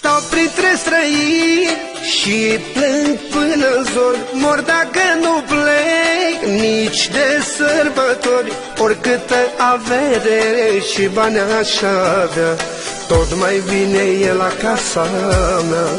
Stau printre străini și plâng până-n zor. Mor dacă nu plec nici de sărbători. Oricâtă avere și bani aș avea, tot mai bine e la casa mea.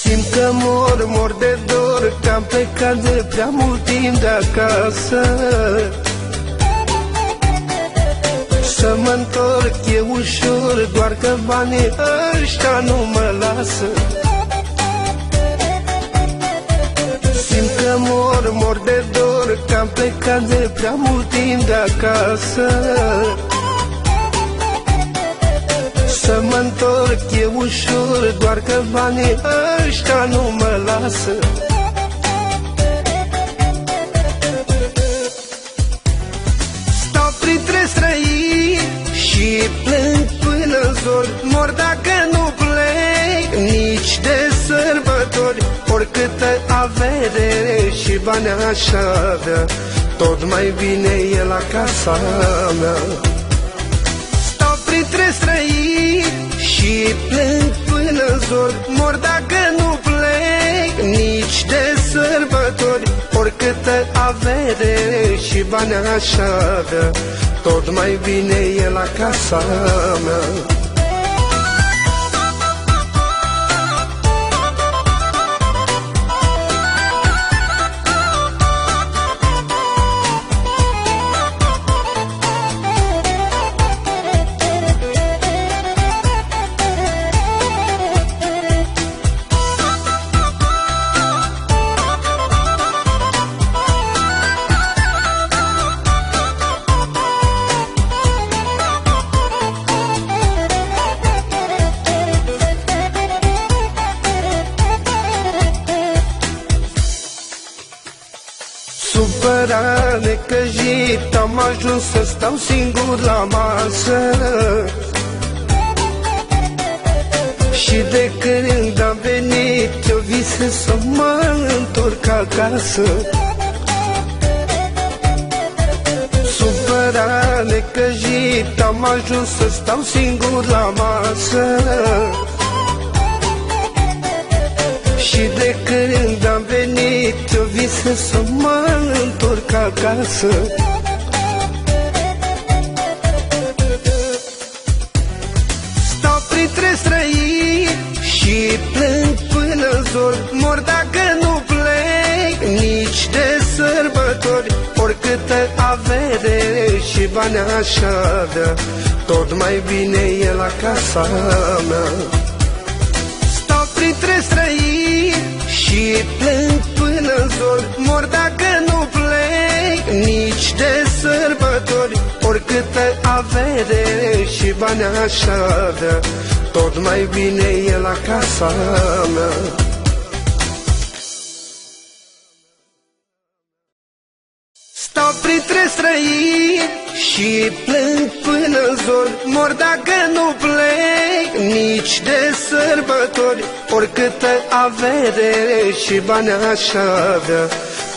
Simt că mor de dor, că am plecat de prea mult timp de acasă. Să mă întorc e ușor, doar că banii ăștia nu mă lasă. Simt că mor de dor, că am plecat de prea mult timp de acasă. Să mă întorc e ușor, doar că banii ăștia nu mă lasă. Stau printre străini și plâng până-n zor. Mor dacă nu plec nici de sărbători. Oricâtă avere și bani aș avea, tot mai bine e la casa mea. Printre străini și plâng până-n zor. Mor dacă nu plec nici de sărbători. Oricâtă avere și bani aș avea, tot mai bine e la casa mea. Supărat, necăjit, am ajuns să stau singur la masă. Și de când am venit, eu visez să mă întorc acasă. Supărat, necăjit, am ajuns să stau singur la masă. Și de când am venit, eu visez să mă întorc acasă. Stau printre străini și plâng până-n zor. Mor dacă nu plec nici de sărbători. Oricâtă avere și bani aș avea, tot mai bine e la casa mea. Printre străini și plâng până-n zor. Mor dacă nu plec nici de sărbători. Oricâtă avere și bani aș avea, tot mai bine e la casa mea. Stau printre străini și plâng până-n zor. Mor dacă nu plec nici de sărbători. Oricâtă avere și bani aș avea,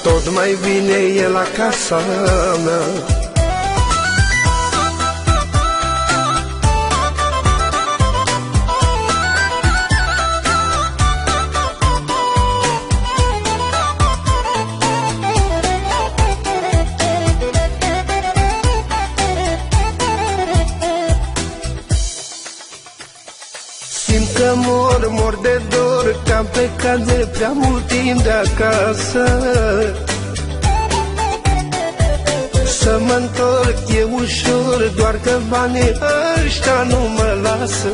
tot mai bine e la casa mea. Simt că mor de dor, că am plecat de prea mult timp de acasă. Să mă întorc e ușor, doar că banii ăștia nu mă lasă.